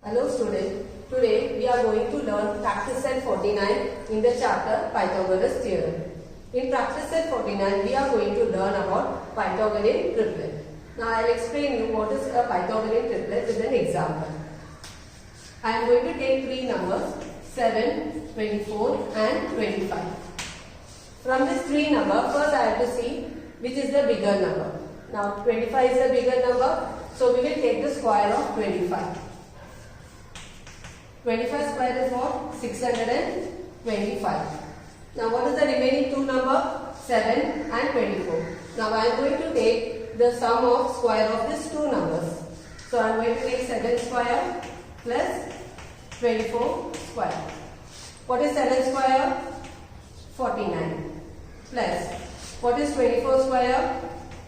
Hello students, today we are going to learn practice set 49 in the chapter Pythagoras theorem. In practice set 49 we are going to learn about Pythagorean triplet. Now I will explain you what is a Pythagorean triplet with an example. I am going to take three numbers 7, 24 and 25. From these three numbers, first I have to see which is the bigger number. Now 25 is the bigger number, so we will take the square of 25. 25 square is what? 625. Now what is the remaining two number? 7 and 24. Now I am going to take the sum of square of these two numbers. So I am going to take 7 square plus 24 square. What is 7 square? 49. Plus what is 24 square?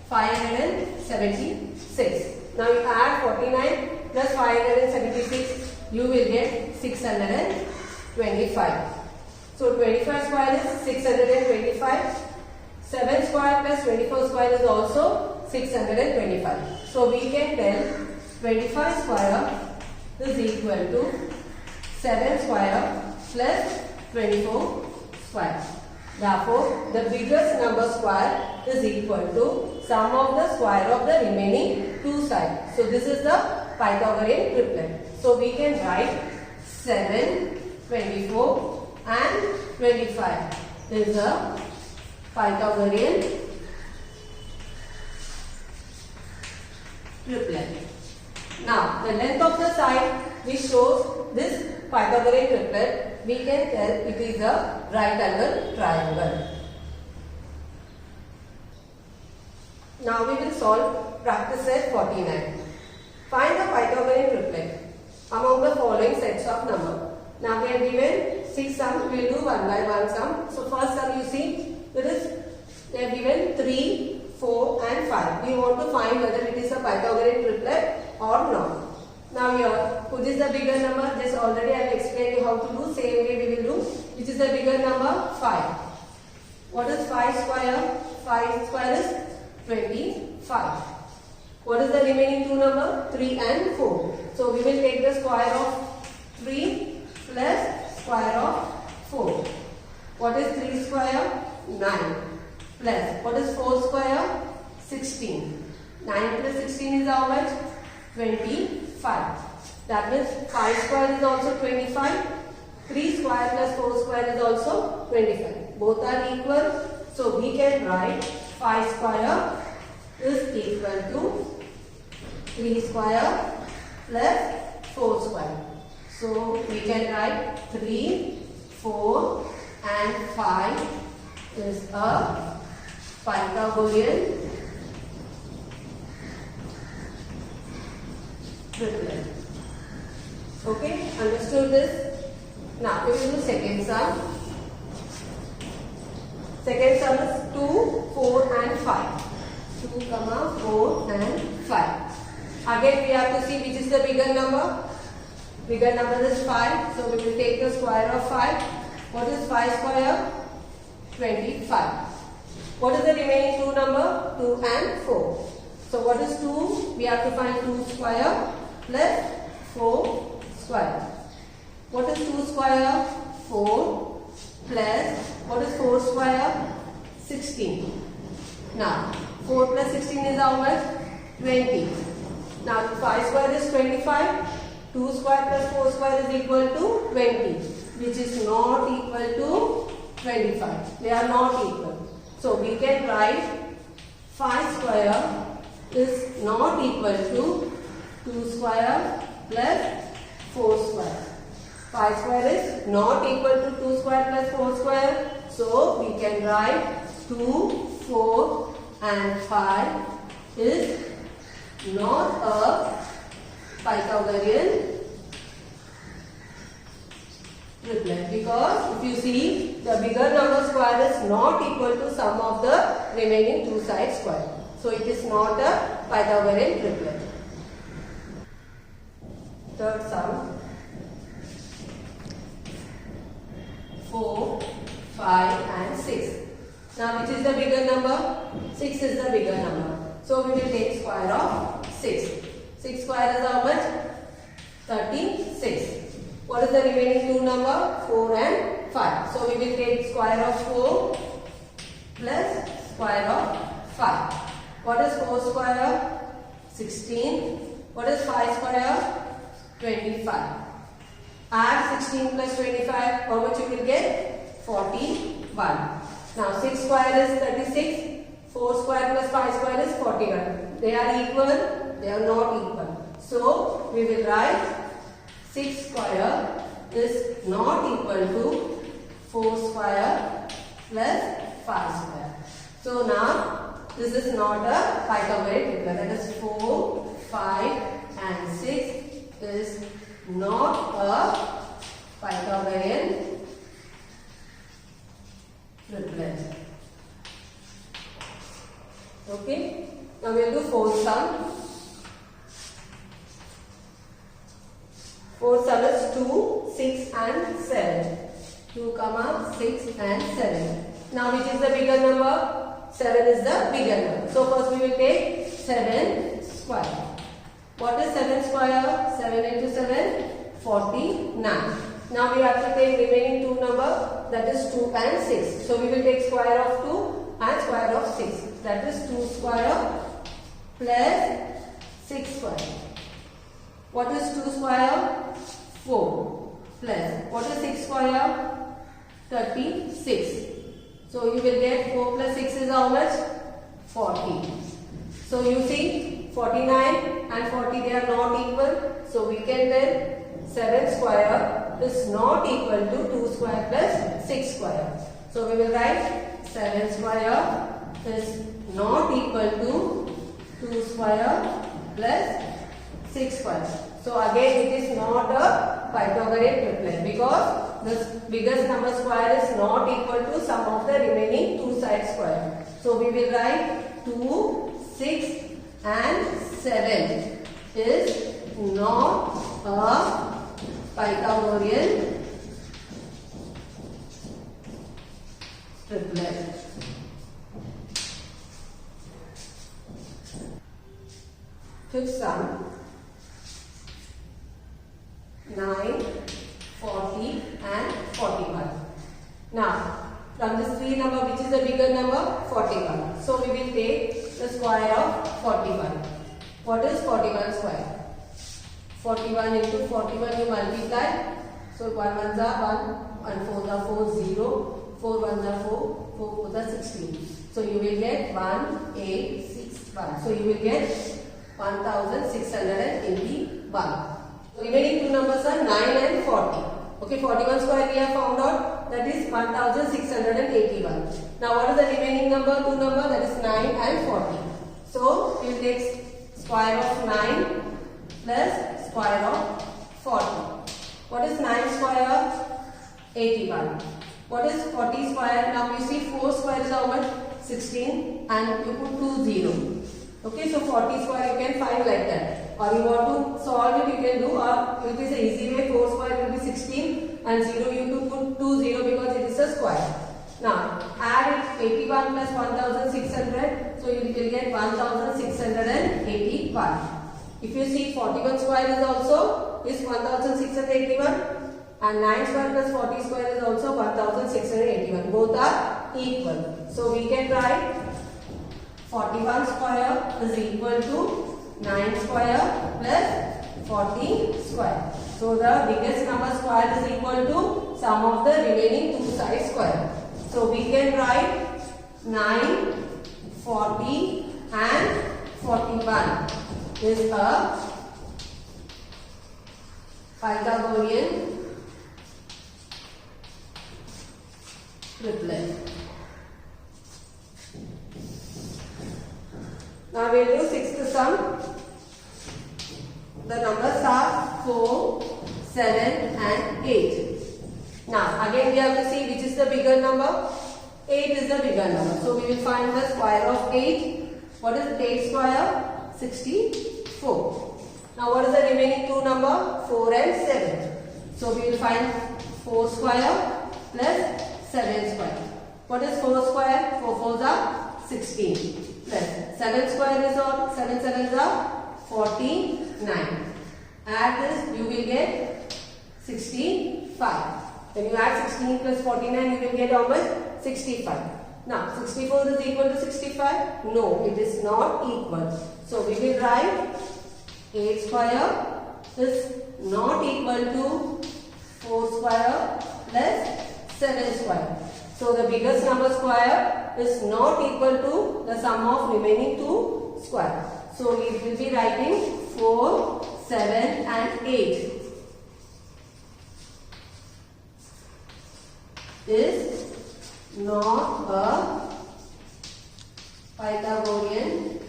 576. Now you add 49 plus 576. You will get 625. So 25 square is 625. 7 square plus 24 square is also 625. So we can tell 25 square is equal to 7 square plus 24 square. Therefore, the biggest number square is equal to sum of the square of the remaining two sides. So this is the Pythagorean triplet. So we can write 7, 24 and 25 is a Pythagorean triplet. Now the length of the side which shows this Pythagorean triplet, we can tell it is a right angle triangle. Now we will solve practice set 49. Find the Pythagorean triplet among the following sets of numbers. Now we are given 6 sums, we will do one by one sum. So first sum you see, there is they are given 3, 4 and 5. We want to find whether it is a Pythagorean triplet or not. Now here, which is the bigger number? This already I have explained you how to do. Same way we will do. Which is the bigger number? 5. What is 5 square? 5 square is 25. What is the remaining two number? 3 and 4. So we will take the square of 3 plus square of 4. What is 3 square? 9. Plus what is 4 square? 16. 9 plus 16 is how much? 25. That means 5 square is also 25. 3 square plus 4 square is also 25. Both are equal. So we can write 5 square is equal to 3 square plus 4 square. So we can write 3, 4 and 5 is a Pythagorean triplet. Okay, understood this? Now we will do second sum. Second sum is 2, 4 and 5. 2, 4 and 5. Again we have to see which is the bigger number. Bigger number is 5. So we will take the square of 5. What is 5 square? 25. What is the remaining two number? 2 and 4. So what is 2? We have to find 2 square plus 4 square. What is 2 square? 4 plus what is 4 square? 16. Now 4 plus 16 is how much? 20. Now 5 square is 25. 2 square plus 4 square is equal to 20, which is not equal to 25. They are not equal. So we can write 5 square is not equal to 2 square plus 4 square. 5 square is not equal to 2 square plus 4 square. So we can write 2, 4 and 5 is not a Pythagorean triplet, because if you see the bigger number square is not equal to sum of the remaining two sides square. So it is not a Pythagorean triplet. Third sum 4, 5 and 6. Now which is the bigger number? 6 is the bigger number. So we will take square of 6. 6 square is how much? 36. What is the remaining two number? 4 and 5. So we will take square of 4 plus square of 5. What is 4 square? 16. What is 5 square? 25. Add 16 plus 25. How much you will get? 41. Now 6 square is 36. 4 square plus 5 square is 41. They are equal? They are not equal. So we will write 6 square is not equal to 4 square plus 5 square. So now this is not a Pythagorean triplet. That is 4, 5 and 6 is not a Pythagorean triplet. Okay. Now we will do fourth sum. Fourth sum is 2, 6 and 7. 2, 6 and 7. Now which is the bigger number? 7 is the bigger number. So first we will take 7 square. What is 7 square? 7 into 7, 49. Now we have to take remaining two number, that is 2 and 6. So we will take square of 2 and square of 6. That is 2 square plus 6 square. What is 2 square? 4 plus. What is 6 square? 36. So you will get 4 plus 6 is how much? 40. So you see 49 and 40 they are not equal. So we can tell 7 square is not equal to 2 square plus 6 square. So we will write 7 square is not equal to 2 square plus 6 square. So again it is not a Pythagorean triplet because the biggest number square is not equal to sum of the remaining two side square. So we will write 2, 6 and 7 is not a Pythagorean triplet. Fifth sum. 9, 40 and 41. Now from this 3 number, which is the bigger number? 41. So we will take the square of 41. What is 41 square? 41 into 41 you multiply. So 1 ones are 1, and 4s are 4, 0, 4 ones are 4, 4 4s are 16. So you will get 1, 8, 6, 1. So you will get 1681. Remaining two numbers are 9 and 40. Okay, 41 square we have found out, that is 1681. Now what is the remaining number? Two number, that is 9 and 40. So we will take square of 9 plus square of 40. What is 9 square? 81. What is 40 square? Now you see 4 square is how much? 16 and you put 2 0. Okay, so 40 square you can find like that. Or you want to solve it, you can do, or it is an easy way. 4 square will be 16 and 0 you to put 2 0 because it is a square. Now add 81 plus 1600, so you will get 1681. If you see 41 square is also is 1681 and 9 square plus 40 square is also 1681. Both are equal. So we can write 41 square is equal to 9 square plus 40 square. So the biggest number square is equal to sum of the remaining two side square. So we can write 9, 40 and 41 is a Pythagorean triplet. Now we will do sixth sum. The numbers are 4, 7 and 8. Now again we have to see which is the bigger number. 8 is the bigger number. So we will find the square of 8. What is 8 square? 64. Now what is the remaining two number? 4 and 7. So we will find 4 square plus 7 square. What is 4 square? 4 4s are 16. Plus 7 square is what? 7 7s are 49. Add this, you will get 65. When you add 16 plus 49, you will get how much? 65. Now, 64 is equal to 65? No, it is not equal. So, we will write 8 square is not equal to 4 square plus 7 square. So, the biggest number square is not equal to the sum of remaining two square. So, we will be writing 4, 7 and 8 is not a Pythagorean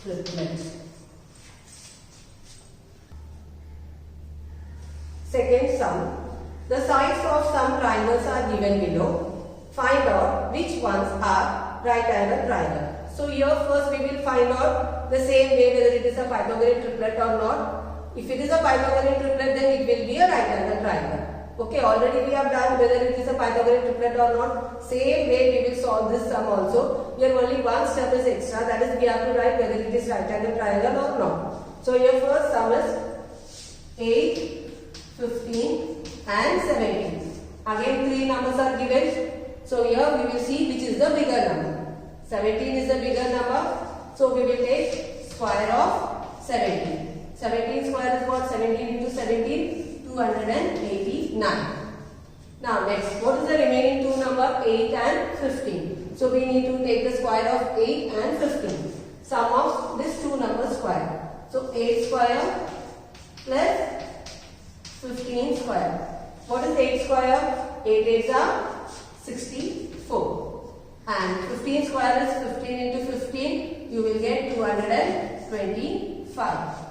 triplet. Second sum. The sides of some triangles are given below. Find out which ones are right angle triangle. So here first we will find out the same way whether it is a Pythagorean triplet or not. If it is a Pythagorean triplet, then it will be a right angle triangle. Okay, already we have done whether it is a Pythagorean triplet or not. Same way we will solve this sum also. Here only one step is extra, that is we have to write whether it is right angle triangle or not. So here first sum is 8, 15 and 17. Again three numbers are given. So here we will see which is the bigger number. 17 is the bigger number. So we will take square of 17. 17 square is what? 17 into 17, 289. Now next, what is the remaining two number? 8 and 15. So we need to take the square of 8 and 15. Sum of these two numbers square. So 8 square plus 15 square. What is 8 square? 8 8s are 64. And 15 square is 15 into 15. You will get 225.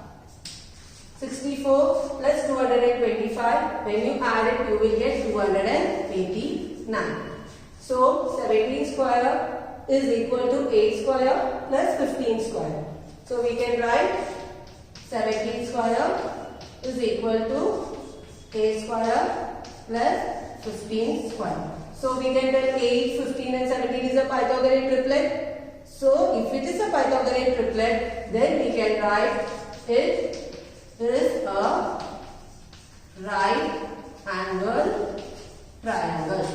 64 plus 225, when you add it, you will get 289. So, 17 square is equal to 8 square plus 15 square. So, we can write 17 square is equal to 8 square plus 15 square. So, we can tell 8, 15 and 17 is a Pythagorean triplet. So, if it is a Pythagorean triplet, then we can write it is a right angle triangle.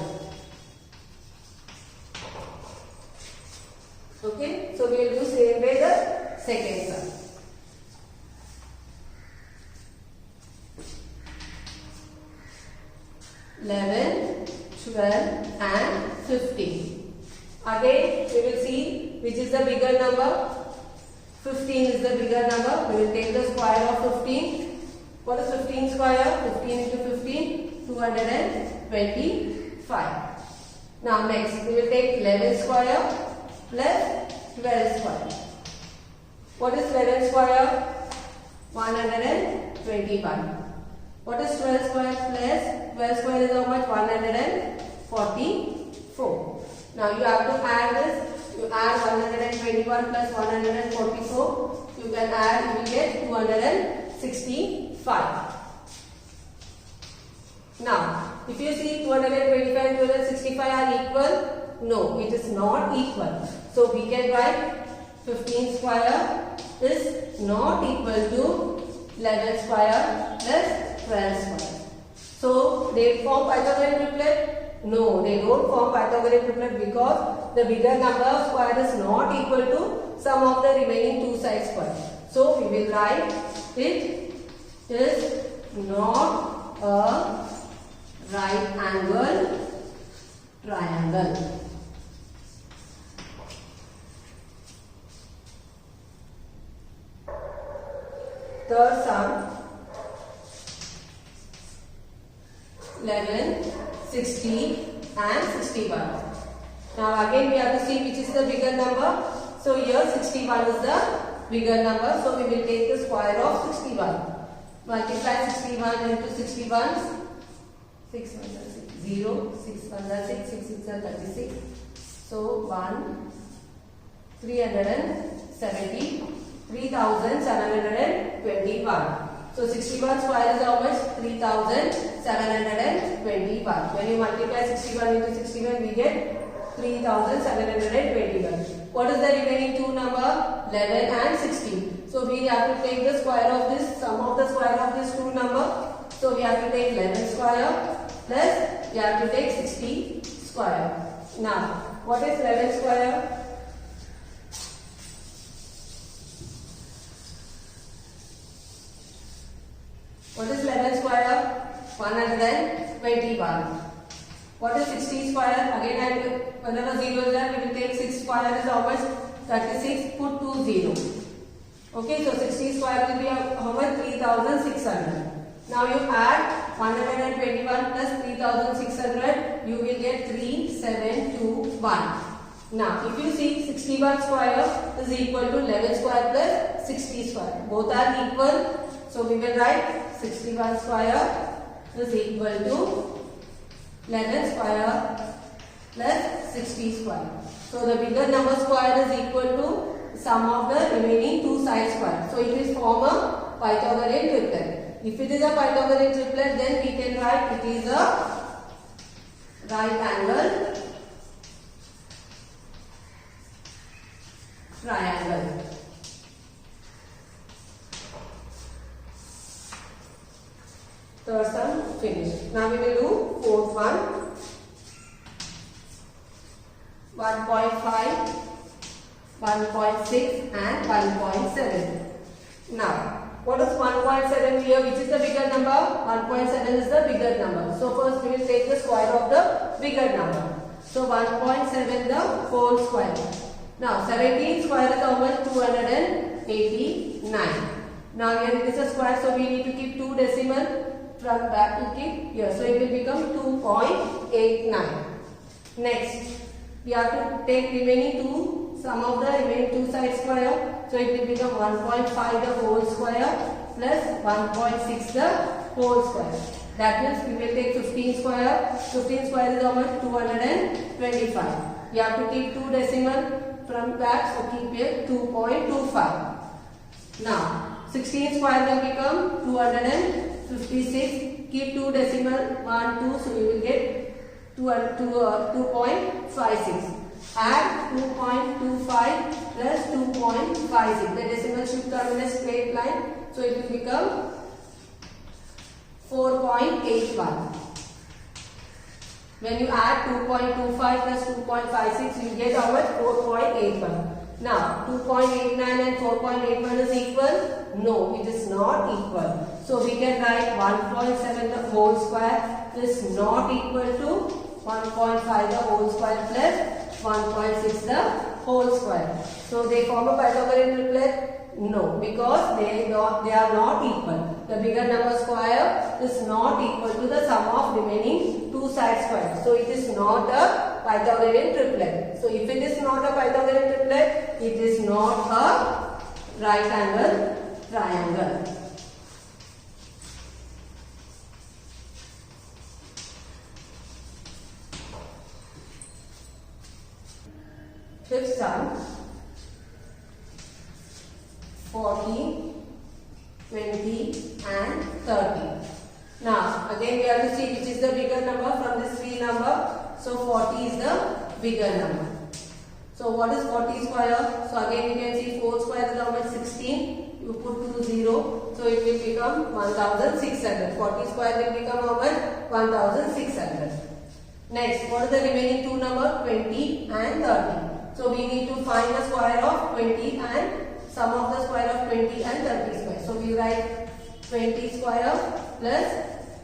Okay, so we will do same way the second sum. Eleven, 12 and 15. Again we will see which is the bigger number. 15 is the bigger number. We will take the square of 15. What is 15 square? 15 into 15, 225. Now next, we will take 11 square plus 12 square. What is 11 square? 121. What is 12 square plus 12 square is how much? 144. Now you have to add this. You add 121 plus 144. You can add, you will get 265. Now, if you see 225 and 265 are equal, no, it is not equal. So we can write 15 square is not equal to 11 square plus 12 square. So they form Pythagorean triplet. No, they don't form Pythagorean triplet because the bigger number of square is not equal to sum of the remaining two side square. So we will write it is not a right angle triangle. Third sum, 11, 60 and 61. Now again we have to see which is the bigger number. So here 61 is the bigger number. So we will take the square of 61. Multiply 61 into 61. 6 1 6, 0, 6 1 6, 6 6 36. So 1, 370, 3721. So 61 square is how much? 3721. When you multiply 61 into 61, we get 3721. What is the remaining two number? 11 and 16. So we have to take the square of this, sum of the square of this two number. So we have to take 11 square plus we have to take 60 square. Now, what is 11 square? What is 11 square? 121. What is 60 square? Again, whenever 0 is there, we will take 6 square is how much? 36. Put 2 0. Okay, so 60 square will be how much? 3600. Now you add 121 plus 3600, you will get 3721. Now, if you see 61 square is equal to 11 square plus 60 square. Both are equal. So we will write 61 square is equal to 11 square plus 60 square. So the bigger number square is equal to sum of the remaining two sides square. So it is form a Pythagorean triplet. If it is a Pythagorean triplet, then we can write it is a right angle triangle. Third sum finished. Now we will do fourth one. 1.5, 1.6 and 1.7. Now, what is 1.7 here? Which is the bigger number? 1.7 is the bigger number. So first we will take the square of the bigger number. So 1.7 the whole square. Now 17 square is how much? 289. Now here it is a square, so we need to keep 2 decimal. From back to keep here. So it will become 2.89. Next, we have to take remaining two, sum of the remaining two sides square. So it will become 1.5 the whole square plus 1.6 the whole square. That means we will take 15 square. 15 square is how much? 225. You have to keep 2 decimal from that, so keep here 2.25. Now 16 square will become 256. Keep 2 decimal 1 2, so you will get 2.56. Add 2.25 plus 2.56. The decimal should come in a straight line, so it will become 4.81. When you add 2.25 plus 2.56, you get how much? 4.81. Now 2.89 and 4.81 is equal? No, it is not equal. So we can write 1.7 the whole square is not equal to 1.5 the whole square plus 1.6 the whole square. So they form a Pythagorean triplet? No, because they are not equal. The bigger number square is not equal to the sum of remaining two side squares. So it is not a Pythagorean triplet. So if it is not a Pythagorean triplet, it is not a right angle triangle. Fifth sum, 40, 20 and 30. Now again we have to see which is the bigger number from this three number. So 40 is the bigger number. So what is 40 square? So again you can see 4 square is how much? 16. You put 2 0. So it will become 1600. 40 square will become how much? 1600. Next, what is the remaining two number? 20 and 30. So we need to find the square of 20 and sum of the square of 20 and 30 square. So we write 20 square plus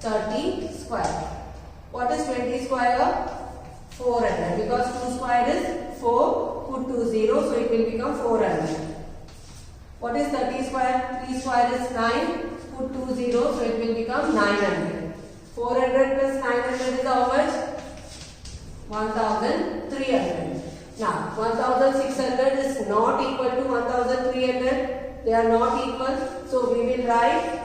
30 square. What is 20 square? 400. Because 2 square is 4. Put 2 0. So it will become 400. What is 30 square? 3 square is 9. Put 2 0. So it will become 900. 400 plus 900 is how much? 1300. Now 1600 is not equal to 1300. They are not equal. So we will write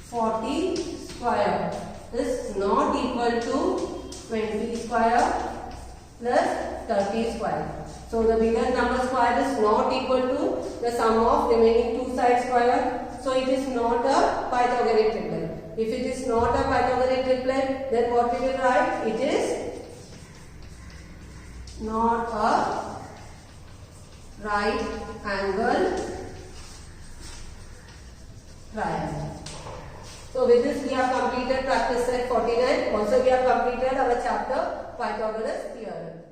40 square is not equal to 20 square plus 30 square. So the bigger number square is not equal to the sum of remaining two sides square. So it is not a Pythagorean triplet. If it is not a Pythagorean triplet, then what we will write? It is not a right angle triangle. So with this we have completed practice set 49. Also we have completed our chapter Pythagoras theorem.